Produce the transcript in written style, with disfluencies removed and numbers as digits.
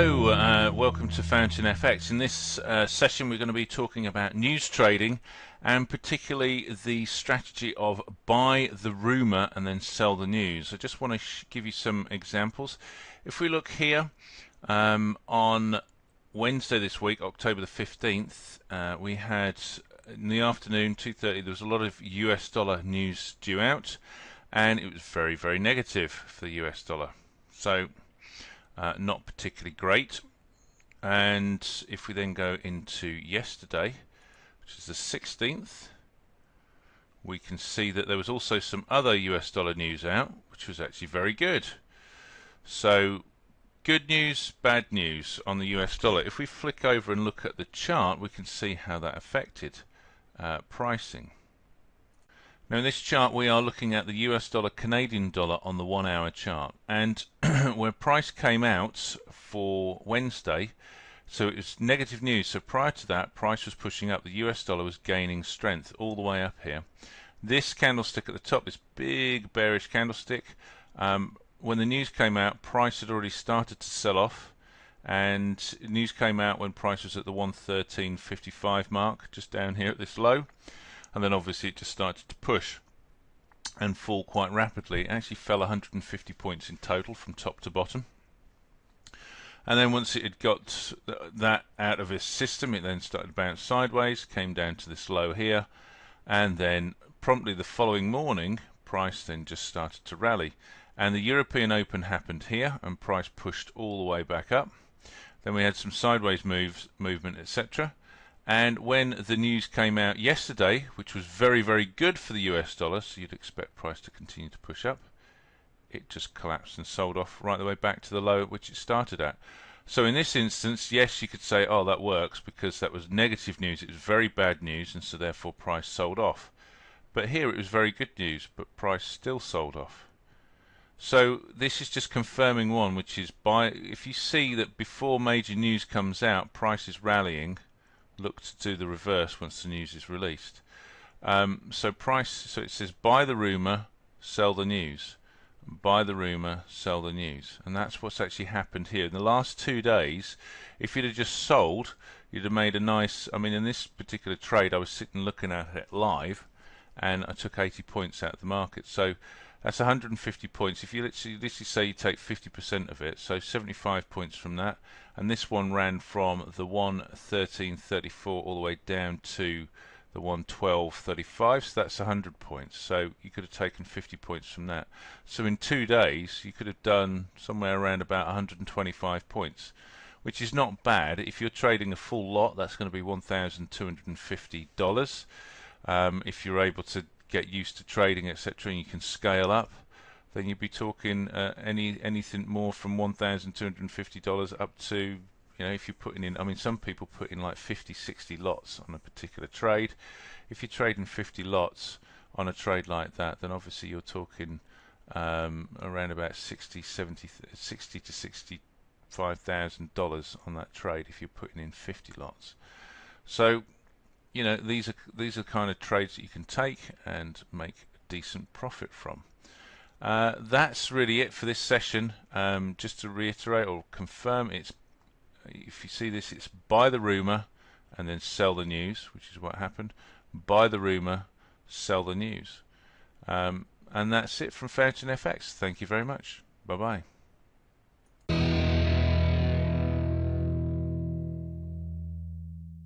Hello, welcome to FountainFX. In this session we're going to be talking about news trading and particularly the strategy of buy the rumour and then sell the news. I just want to give you some examples. If we look here on Wednesday this week, October the 15th, we had in the afternoon 2:30 there was a lot of US dollar news due out, and it was very, very negative for the US dollar. So not particularly great. And if we then go into yesterday, which is the 16th, we can see that there was also some other US dollar news out, which was actually very good. So good news, bad news on the US dollar. If we flick over and look at the chart, we can see how that affected pricing. Now in this chart we are looking at the US dollar Canadian dollar on the 1 hour chart, and where price came out for Wednesday, so it was negative news. So prior to that, price was pushing up, the US dollar was gaining strength all the way up here. This candlestick at the top, this big bearish candlestick, when the news came out, price had already started to sell off, and news came out when price was at the 113.55 mark, just down here at this low. And then obviously it just started to push and fall quite rapidly. It actually fell 150 points in total from top to bottom. And then once it had got that out of its system, it then started to bounce sideways, came down to this low here, and then promptly the following morning, price then just started to rally. And the European Open happened here, and price pushed all the way back up. Then we had some sideways movement, etc. And when the news came out yesterday, which was very, very good for the US dollar, so you'd expect price to continue to push up, it just collapsed and sold off right the way back to the low at which it started at. So in this instance, yes, you could say, oh, that works because that was negative news. It was very bad news, and so therefore price sold off. But here it was very good news, but price still sold off. So this is just confirming one, which is if you see that before major news comes out, price is rallying, look to do the reverse once the news is released. So it says buy the rumour, sell the news. Buy the rumour, sell the news. And that's what's actually happened here. In the last 2 days, if you'd have just sold, you'd have made a nice, in this particular trade I was sitting looking at it live, and I took 80 points out of the market. So that's 150 points. If you literally say you take 50% of it, so 75 points from that, and this one ran from the 113.34 all the way down to the 112.35, so that's 100 points. So you could have taken 50 points from that. So in 2 days you could have done somewhere around about 125 points, which is not bad. If you're trading a full lot, that's going to be $1,250. If you're able to get used to trading, etc., and you can scale up, then you'd be talking anything more from $1,250 up to, if you're putting in, some people put in like 50, 60 lots on a particular trade. If you're trading 50 lots on a trade like that, then obviously you're talking around about $60 to $65,000 on that trade if you're putting in 50 lots. So these are kind of trades that you can take and make a decent profit from. That's really it for this session. Just to reiterate or confirm, if you see this, it's buy the rumour and then sell the news, which is what happened. Buy the rumour, sell the news. And that's it from FountainFX. Thank you very much. Bye bye.